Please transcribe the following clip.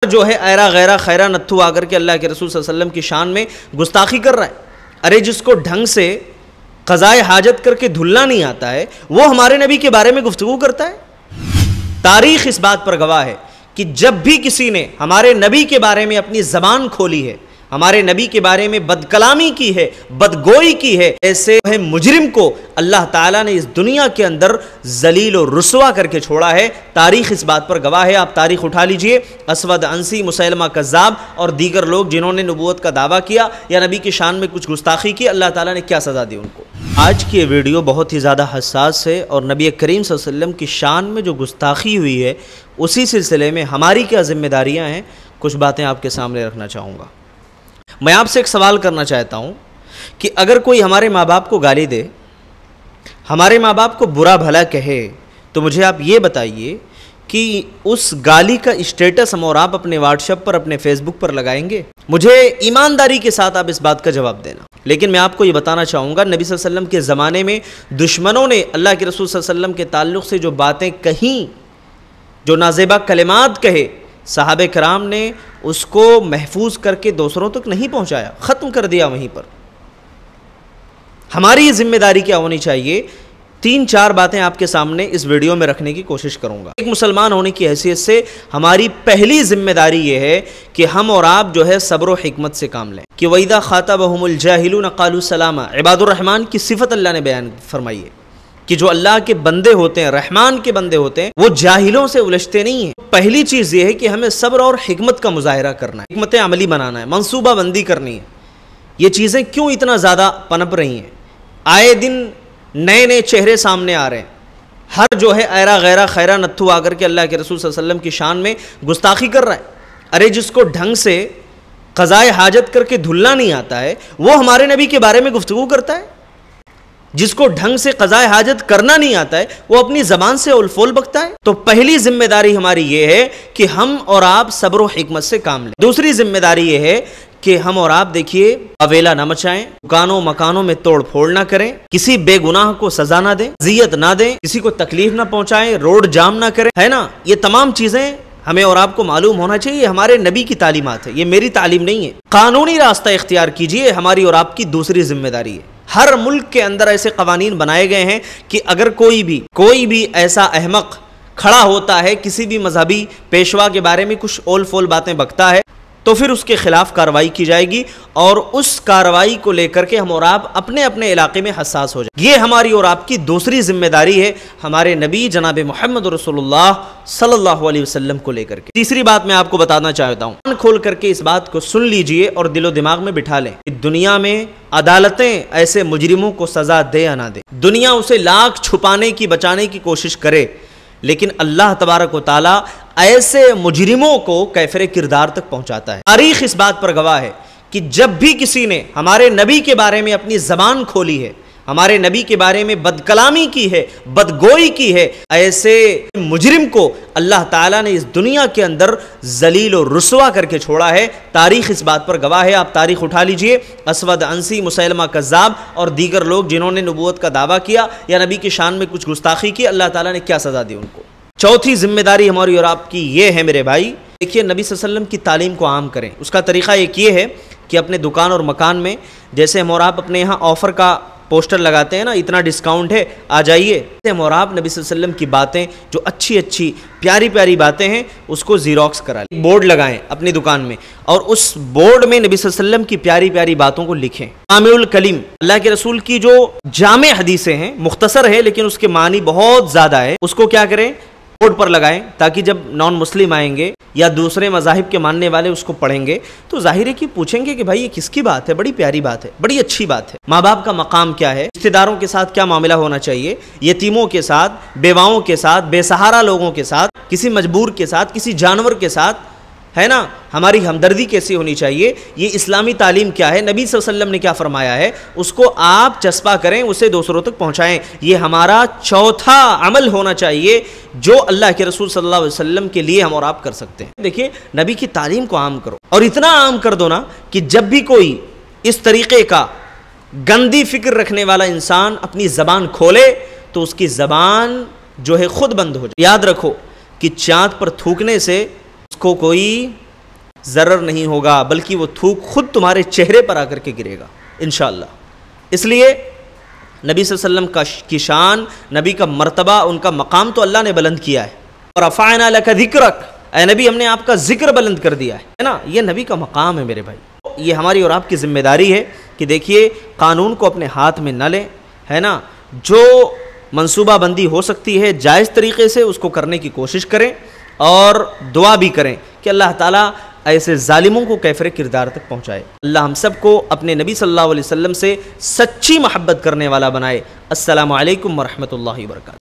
جو ہے ایرا غیرہ خیرہ نتھو آ کر کے اللہ کے رسول صلی اللہ علیہ وسلم کی شان میں گستاخی کر رہا ہے۔ ارے جس کو ڈھنگ سے قضائے حاجت کر کے دھلنا نہیں آتا ہے وہ ہمارے نبی کے بارے میں گفتگو کرتا ہے۔ تاریخ اس بات پر گواہ ہے کہ جب بھی کسی نے ہمارے نبی کے بارے میں اپنی زبان کھولی ہے، ہمارے نبی کے بارے میں بد کلامی کی ہے، بدگوئی کی ہے، ایسے مجرم کو اللہ تعالیٰ نے اس دنیا کے اندر ذلیل و رسوا کر کے چھوڑا ہے۔ تاریخ اس بات پر گواہ ہے۔ آپ تاریخ اٹھا لیجئے، اسود عنسی، مسیلمہ کذاب اور دیگر لوگ جنہوں نے نبوت کا دعویٰ کیا یا نبی کی شان میں کچھ گستاخی کی، اللہ تعالیٰ نے کیا سزا دی ان کو۔ آج کی یہ ویڈیو بہت ہی زیادہ حساس ہے اور نبی کریم صلی اللہ علیہ وسلم کی شان میں جو گستاخی ہوئی ہے اسی سلسلے میں ہماری کیا ذمہ داریاں ہیں، کچھ باتیں آپ کے سامنے رکھنا چاہوں گا۔ میں آپ سے ایک سوال کرنا چاہتا ہوں کہ اگر کوئی ہمارے ماں باپ کو گالی دے، ہمارے ماں باپ کو برا بھلا کہے، تو مجھے آپ یہ بتائیے کہ اس گالی کا اسٹیٹس ہم اور آپ اپنے واٹس ایپ پر، اپنے فیس بک پر لگائیں گے؟ مجھے ایمانداری کے ساتھ آپ اس بات کا جواب دینا۔ لیکن میں آپ کو یہ بتانا چاہوں گا، نبی صلی اللہ علیہ وسلم کے زمانے میں دشمنوں نے اللہ کے رسول صلی اللہ علیہ وسلم کے تعلق سے جو باتیں کہیں، جو نازیبہ کلمات کہے، صحابہ کرام نے اس کو محفوظ کر کے دوسروں تک نہیں پہنچایا، ختم کر دیا وہیں پر۔ ہماری یہ ذمہ داری کیا ہونی چاہیے؟ 3-4 باتیں آپ کے سامنے اس ویڈیو میں رکھنے کی کوشش کروں گا۔ ایک مسلمان ہونے کی حیثیت سے ہماری پہلی ذمہ داری یہ ہے کہ ہم اور آپ جو ہے صبر و حکمت سے کام لیں۔ کہ وَإِذَا خَاطَبَهُمُ الْجَاهِلُونَ قَالُوا سَلَامًا، عباد الرحمن کی صفت اللہ نے بیان فرمائی ہے کہ جو اللہ کے بندے ہوتے ہیں، رحمان کے بندے ہوتے ہیں، وہ جاہلوں سے الجھتے نہیں ہیں۔ پہلی چیز یہ ہے کہ ہمیں صبر اور حکمت کا مظاہرہ کرنا ہے، حکمت عملی بنانا ہے، منصوبہ بندی کرنی ہے۔ یہ چیزیں کیوں اتنا زیادہ پنپ رہی ہیں؟ آئے دن نئے نئے چہرے سامنے آ رہے ہیں۔ ہر جو ہے ایرا غیرہ خیرہ نتھو آ کر کے اللہ کے رسول صلی اللہ علیہ وسلم کی شان میں گستاخی کر رہا ہے۔ ارے جس کو ڈھنگ سے قضائے حاجت کر کے دھلنا نہیں آتا ہے وہ ہمارے نبی کے بارے میں گفتگو کرتا ہے۔ جس کو ڈھنگ سے قضائے حاجت کرنا نہیں آتا ہے وہ اپنی زبان سے اولفول بکتا ہے۔ تو پہلی ذمہ داری ہماری یہ ہے کہ ہم اور آپ صبر و حکمت سے کام لیں۔ دوسری ذمہ داری یہ ہے کہ ہم اور آپ دیکھیے اویلا نہ مچائیں، دکانوں مکانوں میں توڑ پھوڑ نہ کریں، کسی بے گناہ کو سزا نہ دیں، اذیت نہ دیں، کسی کو تکلیف نہ پہنچائیں، روڈ جام نہ کریں، ہے نا؟ یہ تمام چیزیں ہمیں اور آپ کو معلوم ہونا چاہیے، ہمارے نبی کی تعلیمات ہے، یہ میری تعلیم نہیں ہے۔ قانونی راستہ اختیار کیجئے، ہماری اور آپ کی دوسری ذمہ داری ہے۔ ہر ملک کے اندر ایسے قوانین بنائے گئے ہیں کہ اگر کوئی بھی ایسا احمق کھڑا ہوتا ہے، کسی بھی مذہبی پیشوا کے بارے میں کچھ اول فول باتیں بکتا ہے، تو پھر اس کے خلاف کارروائی کی جائے گی، اور اس کارروائی کو لے کر کے ہم اور آپ اپنے اپنے علاقے میں حساس ہو جائیں۔ یہ ہماری اور آپ کی دوسری ذمہ داری ہے ہمارے نبی جناب محمد رسول اللہ صلی اللہ علیہ وسلم کو لے کر کے۔ تیسری بات میں آپ کو بتانا چاہتا ہوں، کان کھول کر کے اس بات کو سن لیجئے اور دل و دماغ میں بٹھا لیں کہ دنیا میں عدالتیں ایسے مجرموں کو سزا دے یا نہ دے، دنیا اسے لاکھ چھپانے کی، بچانے کی کوشش کرے، لیکن اللہ تبارک و تعالی ایسے مجرموں کو کیفر کردار تک پہنچاتا ہے۔ تاریخ اس بات پر گواہ ہے کہ جب بھی کسی نے ہمارے نبی کے بارے میں اپنی زبان کھولی ہے، ہمارے نبی کے بارے میں بد کلامی کی ہے، بدگوئی کی ہے، ایسے مجرم کو اللہ تعالیٰ نے اس دنیا کے اندر ذلیل و رسوا کر کے چھوڑا ہے۔ تاریخ اس بات پر گواہ ہے۔ آپ تاریخ اٹھا لیجئے، اسود عنسی، مسیلمہ کذاب اور دیگر لوگ جنہوں نے نبوت کا دعویٰ کیا یا نبی کی شان میں کچھ گستاخی کی، اللہ تعالیٰ نے کیا سزا دی ان کو۔ چوتھی ذمہ داری ہماری اور آپ کی یہ ہے میرے بھائی، دیکھیے نبی صلی اللہ علیہ وسلم کی تعلیم کو عام کریں۔ اس کا طریقہ ایک یہ ہے کہ اپنے دکان اور مکان میں، جیسے ہم اور آپ اپنے یہاں آفر کا پوسٹر لگاتے ہیں نا، اتنا ڈسکاؤنٹ ہے آ جائیے، ہم اور آپ نبی صلی اللہ علیہ وسلم کی باتیں، جو اچھی اچھی پیاری پیاری باتیں ہیں، اس کو زیروکس کرا لیں، بورڈ لگائیں اپنی دکان میں، اور اس بورڈ میں نبی صلی اللہ علیہ وسلم کی پیاری پیاری باتوں کو لکھیں۔ جامع الکلم، اللہ کے رسول کی جو جامع حدیثیں ہیں، مختصر ہے لیکن اس کے معنی بہت زیادہ ہے، اس کو کیا کریں؟ بورڈ پر لگائیں، تاکہ جب نان مسلم آئیں گے یا دوسرے مذاہب کے ماننے والے اس کو پڑھیں گے تو ظاہر ہے کہ پوچھیں گے کہ بھائی یہ کس کی بات ہے؟ بڑی پیاری بات ہے، بڑی اچھی بات ہے۔ ماں باپ کا مقام کیا ہے، رشتہ داروں کے ساتھ کیا معاملہ ہونا چاہیے، یتیموں کے ساتھ، بیواؤں کے ساتھ، بے سہارا لوگوں کے ساتھ، کسی مجبور کے ساتھ، کسی جانور کے ساتھ، ہے نا؟ ہماری ہمدردی کیسی ہونی چاہیے، یہ اسلامی تعلیم کیا ہے، نبی صلی اللہ علیہ وسلم نے کیا فرمایا ہے، اس کو آپ چسپا کریں، اسے دوسروں تک پہنچائیں۔ یہ ہمارا چوتھا عمل ہونا چاہیے جو اللہ کے رسول صلی اللہ علیہ وسلم کے لیے ہم اور آپ کر سکتے ہیں۔ دیکھیے نبی کی تعلیم کو عام کرو، اور اتنا عام کر دو نا کہ جب بھی کوئی اس طریقے کا گندی فکر رکھنے والا انسان اپنی زبان کھولے تو اس کی زبان جو ہے خود بند ہو جائے۔ یاد رکھو کہ چاند پر تھوکنے سے اس کو کوئی ضرر نہیں ہوگا، بلکہ وہ تھوک خود تمہارے چہرے پر آ کر کے گرے گا انشاءاللہ۔ اس لیے نبی صلی اللہ علیہ وسلم کی شان، نبی کا مرتبہ، ان کا مقام تو اللہ نے بلند کیا ہے۔ اور رفعنا لک ذکرک، اے نبی ہم نے آپ کا ذکر بلند کر دیا ہے نا، یہ نبی کا مقام ہے میرے بھائی۔ یہ ہماری اور آپ کی ذمہ داری ہے کہ دیکھیے قانون کو اپنے ہاتھ میں نہ لیں، ہے نا، جو منصوبہ بندی ہو سکتی ہے جائز طریقے سے اس کو کرنے کی کوشش کریں، اور دعا بھی کریں کہ اللہ تعالیٰ ایسے ظالموں کو کیفر کردار تک پہنچائے۔ اللہ ہم سب کو اپنے نبی صلی اللہ علیہ وسلم سے سچی محبت کرنے والا بنائے۔ السلام علیکم ورحمۃ اللہ وبرکاتہ۔